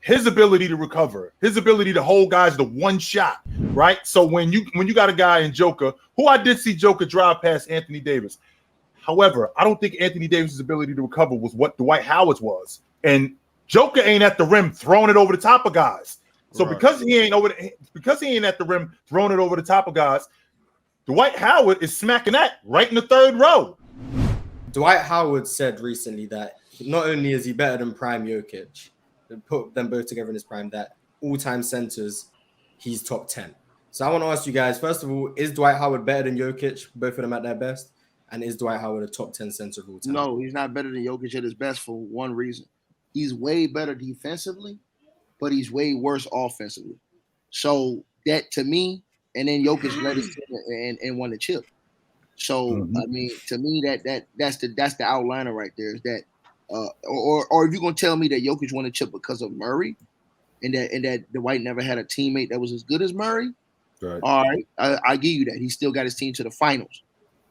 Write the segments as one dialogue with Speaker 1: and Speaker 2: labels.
Speaker 1: his ability to recover, his ability to hold guys to one shot, right? So when you got a guy in Joker, who I did see Joker drive past Anthony Davis. However, I don't think Anthony Davis's ability to recover was what Dwight Howard's was. And Joker ain't at the rim throwing it over the top of guys. So because he ain't at the rim throwing it over the top of guys, Dwight Howard is smacking that right in the third row.
Speaker 2: Dwight Howard said recently that not only is he better than prime Jokic, put them both together in his prime, that all-time centers, he's top 10. So I want to ask you guys, first of all, is Dwight Howard better than Jokic, both of them at their best? And is Dwight Howard a top 10 center of all time?
Speaker 3: No, he's not better than Jokic at his best for one reason. He's way better defensively, but he's way worse offensively. So that, to me, and then Jokic led his team and won the chip. So I mean, to me, that's the outliner right there. Is that or if you're gonna tell me that Jokic won the chip because of Murray, and that Dwight never had a teammate that was as good as Murray,
Speaker 1: right.
Speaker 3: All right, I give you that. He still got his team to the finals.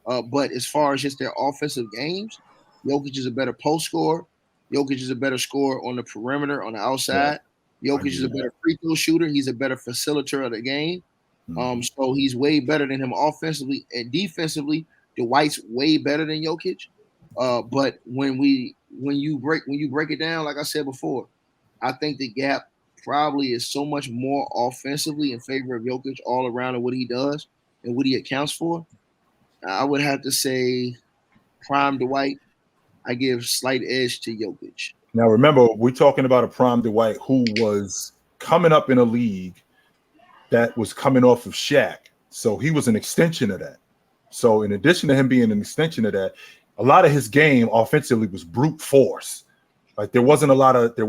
Speaker 3: But as far as just their offensive games, Jokic is a better post scorer. Jokic is a better scorer on the perimeter, on the outside. Yeah. Jokic is a better free throw shooter. He's a better facilitator of the game. So he's way better than him offensively and defensively. Dwight's way better than Jokic. But when you break it down, like I said before, I think the gap probably is so much more offensively in favor of Jokic all around and what he does and what he accounts for. I would have to say prime Dwight. I give slight edge to Jokic.
Speaker 1: Now, remember, we're talking about a prime Dwight who was coming up in a league that was coming off of Shaq. So he was an extension of that. So in addition to him being an extension of that, a lot of his game offensively was brute force. Like there wasn't a lot of, I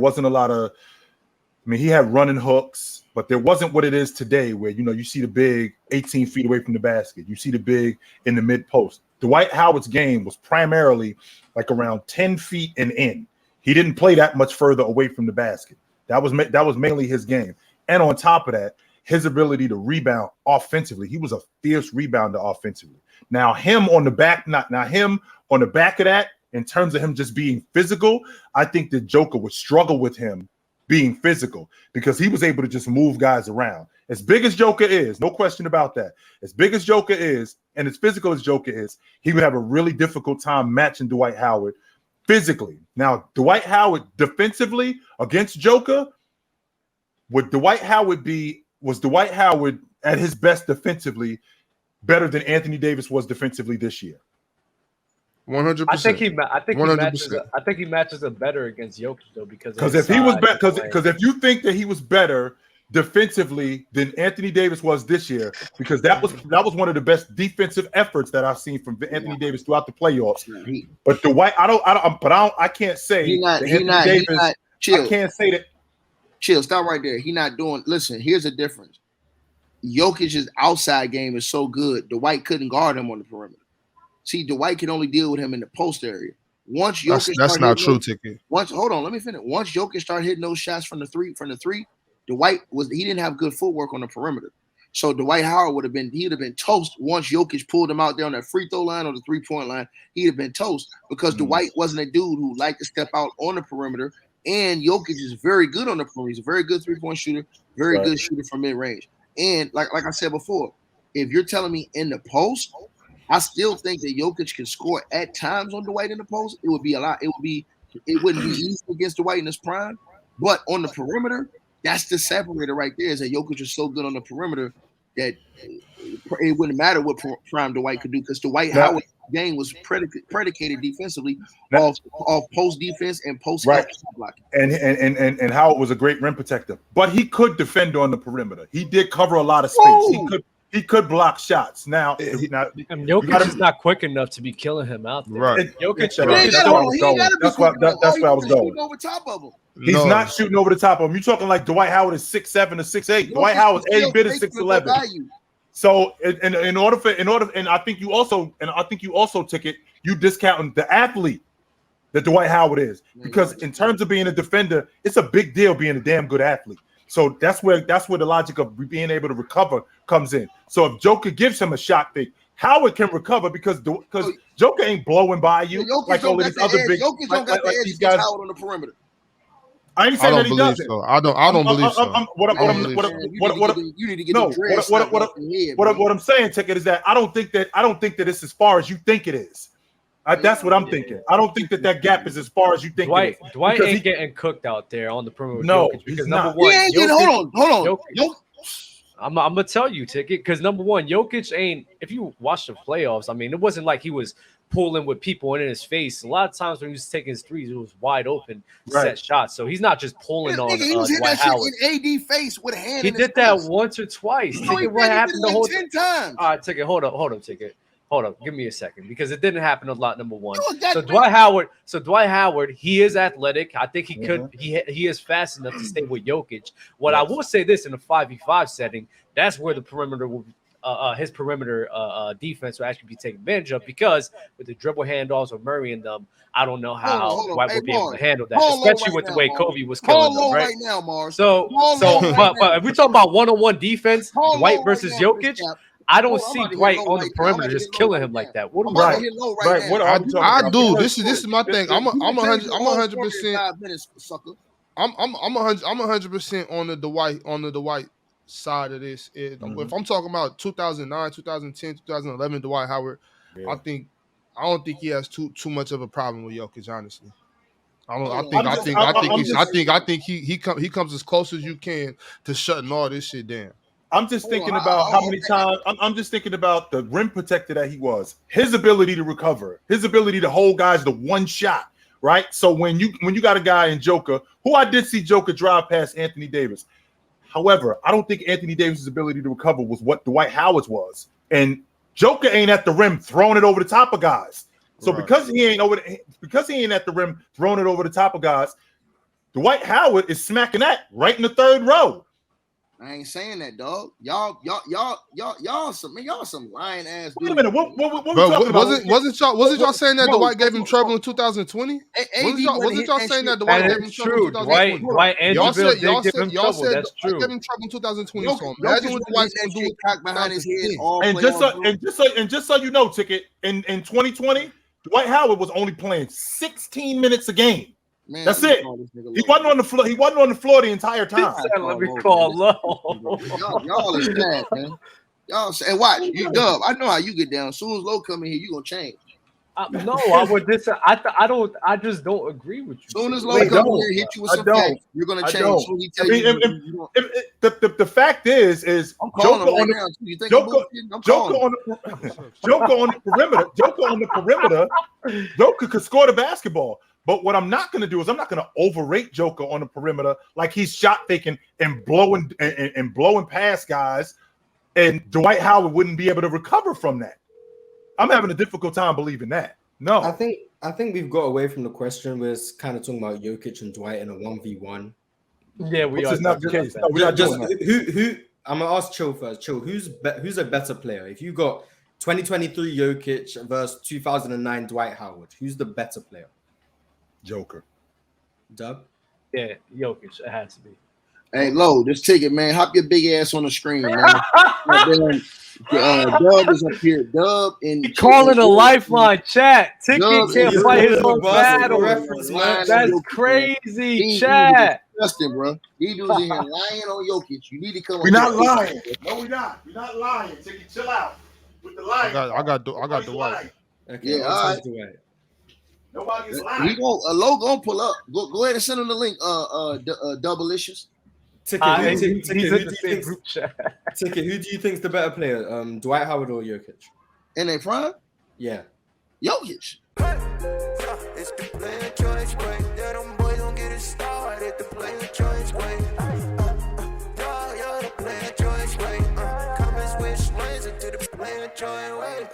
Speaker 1: mean, he had running hooks, but there wasn't what it is today where, you see the big 18 feet away from the basket. You see the big in the mid post. Dwight Howard's game was primarily like around 10 feet and in. He didn't play that much further away from the basket. That was mainly his game. And on top of that, his ability to rebound offensively. He was a fierce rebounder offensively. Now him on the back of that, in terms of him just being physical, I think the Joker would struggle with him being physical because he was able to just move guys around. As big as Joker is, no question about that. As big as Joker is, and as physical as Joker is, he would have a really difficult time matching Dwight Howard physically. Now, Dwight Howard defensively against Joker, was Dwight Howard at his best defensively better than Anthony Davis was defensively this year?
Speaker 4: 100%.
Speaker 5: I think he matches up better against Jokic though because
Speaker 1: if he was because if you think that he was better defensively than Anthony Davis was this year, because that was one of the best defensive efforts that I've seen from Anthony Davis throughout the playoffs. But Dwight, I can't say
Speaker 3: Chill.
Speaker 1: I can't say that.
Speaker 3: Chill, stop right there. He not doing. Listen, here's the difference. Jokic's outside game is so good. Dwight couldn't guard him on the perimeter. See, Dwight can only deal with him in the post area. Once Jokic
Speaker 4: that's not true, Tiki.
Speaker 3: Hold on, let me finish. Once Jokic started hitting those shots from the three, Dwight he didn't have good footwork on the perimeter. So Dwight Howard would have been toast once Jokic pulled him out there on that free throw line or the 3-point line. He'd have been toast because Dwight wasn't a dude who liked to step out on the perimeter. And Jokic is very good on the perimeter. He's a very good 3-point shooter, very good shooter from mid range. And like I said before, if you're telling me in the post, I still think that Jokic can score at times on Dwight in the post. It wouldn't be easy against Dwight in his prime, but on the perimeter, that's the separator right there. Is that Jokic is so good on the perimeter that it wouldn't matter what prime Dwight could do because Dwight Howard's game was predicated defensively off post defense and post blocking.
Speaker 1: And Howard was a great rim protector, but he could defend on the perimeter. He did cover a lot of space. He could block shots. Now,
Speaker 5: Jokic is not quick enough to be killing him out there.
Speaker 4: Right.
Speaker 1: That's where I was going.
Speaker 3: Over top of him.
Speaker 1: He's not shooting over the top of him. You're talking like Dwight Howard is 6'7" or 6'8". Dwight Howard's every bit of 6'11". So in order, and I think you also took it. You discounting the athlete that Dwight Howard is because in terms of being a defender, it's a big deal being a damn good athlete. So that's where the logic of being able to recover comes in. So if Joker gives him a shot fake, Howard can recover because Joker ain't blowing by you like all of these other big
Speaker 3: Jokic don't got the edge
Speaker 1: these guys
Speaker 3: Howard on the perimeter.
Speaker 1: I ain't
Speaker 4: I
Speaker 1: saying
Speaker 4: don't
Speaker 1: that he
Speaker 4: believe
Speaker 1: doesn't.
Speaker 4: so. I don't believe so.
Speaker 3: You need to get the dread off your head,
Speaker 1: what I'm saying, Ticket, is that I don't think that it's as far as you think it is. That's what I'm thinking. I don't think that gap is as far as you think it is.
Speaker 5: Dwight ain't getting cooked out there on the perimeter with
Speaker 1: No,
Speaker 5: Jokic because
Speaker 1: he's
Speaker 5: number
Speaker 1: not.
Speaker 5: one,
Speaker 3: hold on.
Speaker 5: I'm gonna tell you, Ticket, because number one, Jokic ain't. If you watch the playoffs, I mean, it wasn't like he was pulling with people in his face. A lot of times when he was taking his threes, it was wide open, set shots. So he's not just pulling on
Speaker 3: he was hitting
Speaker 5: Dwight
Speaker 3: that shit
Speaker 5: Howard.
Speaker 3: in AD face with a hand.
Speaker 5: He
Speaker 3: in his
Speaker 5: did that
Speaker 3: face.
Speaker 5: once or twice.
Speaker 3: No,
Speaker 5: Ticket, what happened the
Speaker 3: like
Speaker 5: whole
Speaker 3: 10 times.
Speaker 5: All right, Ticket, hold up, Ticket. Hold up, give me a second because it didn't happen a lot. Number one,
Speaker 3: So
Speaker 5: Dwight Howard, he is athletic. I think he could. He is fast enough to stay with Jokic. What I will say this in a 5v5 setting, that's where the perimeter will. His perimeter defense will actually be taken advantage of because with the dribble handoffs or Murray and them, I don't know how Dwight will be able to handle that, especially with the way Kobe was killing them, right?
Speaker 3: Now, Mars.
Speaker 5: But if we're talking about one-on-one defense, Dwight versus Jokic. I don't see Dwight on the perimeter just killing him like that. What
Speaker 1: Right. What
Speaker 4: I do.
Speaker 1: This
Speaker 4: This is my thing. I'm 100%. I'm 100% on the Dwight side of this. If I'm talking about 2009, 2010, 2011, Dwight Howard, I don't think he has too much of a problem with Jokic. Honestly, I think he comes as close as you can to shutting all this shit down.
Speaker 1: I'm just thinking about how many times. I'm just thinking about the rim protector that he was, his ability to recover, his ability to hold guys to one shot, right? So when you got a guy in Joker, who I did see Joker drive past Anthony Davis. However, I don't think Anthony Davis's ability to recover was what Dwight Howard's was, and Joker ain't at the rim throwing it over the top of guys. So because he ain't at the rim throwing it over the top of guys, Dwight Howard is smacking that right in the third row.
Speaker 3: I ain't saying that, dog. Y'all some lying ass.
Speaker 1: Wait a minute, what we talking about?
Speaker 4: Wasn't y'all saying that Dwight gave him trouble in 2020? Wasn't y'all saying that Dwight gave him trouble in 2020?
Speaker 5: Dwight and
Speaker 4: y'all said
Speaker 5: that's true.
Speaker 4: Gave him trouble in 2020. So imagine what Dwight's gonna do
Speaker 3: cock behind his head.
Speaker 1: And just so you know, Ticket, in 2020, Dwight Howard was only playing 16 minutes a game. Man, that's it. He wasn't on the floor. He wasn't on the floor the entire time.
Speaker 5: Let me call low.
Speaker 3: Y'all is mad, man. Y'all say, and watch you, Dub. I know how you get down. As soon as Low come in here, you gonna change.
Speaker 5: No, I would. I don't. I just don't agree with you.
Speaker 3: As soon as Low come in here, hit you with some facts, you're gonna change. So he tell
Speaker 1: the fact is Joker on the perimeter. Joker could score the basketball. But what I'm not going to do is I'm not going to overrate Joker on the perimeter like he's shot faking and blowing past guys, and Dwight Howard wouldn't be able to recover from that. I'm having a difficult time believing that. No,
Speaker 2: I think we've got away from the question. We're kind of talking about Jokic and Dwight in a 1v1.
Speaker 5: Yeah, we are.
Speaker 1: Is not the case. No, we're not doing that.
Speaker 2: Who? I'm gonna ask Chill first. Chill. Who's a better player? If you got 2023 Jokic versus 2009 Dwight Howard, who's the better player?
Speaker 1: Joker.
Speaker 2: Dub?
Speaker 5: Yeah, Jokic. It has to be.
Speaker 3: Hey, Low, this ticket, man. Hop your big ass on the screen, man. Dub is up here. Dub and
Speaker 5: calling a lifeline chat. Ticket can't fight his own battle. That's crazy, chat.
Speaker 3: Disgusting, bro. These dudes in here lying on Jokic. You need to come.
Speaker 1: We're not lying. No, we're not. We're not lying. Ticket, chill out with the lying.
Speaker 4: I got Dwight.
Speaker 2: Okay,
Speaker 3: yeah, all right.
Speaker 2: Dwight.
Speaker 1: Nobody's lying.
Speaker 3: Low gonna pull up. Go ahead and send him the link. Double-licious.
Speaker 2: Ticket, who do you think is the better player? Dwight Howard or Jokic?
Speaker 3: In their prime?
Speaker 2: Yeah.
Speaker 3: Jokic.
Speaker 6: It's the player choice way. Yeah, them boys don't get it started. The player choice way. You're the player choice way. Come and switch lanes into the player choice way.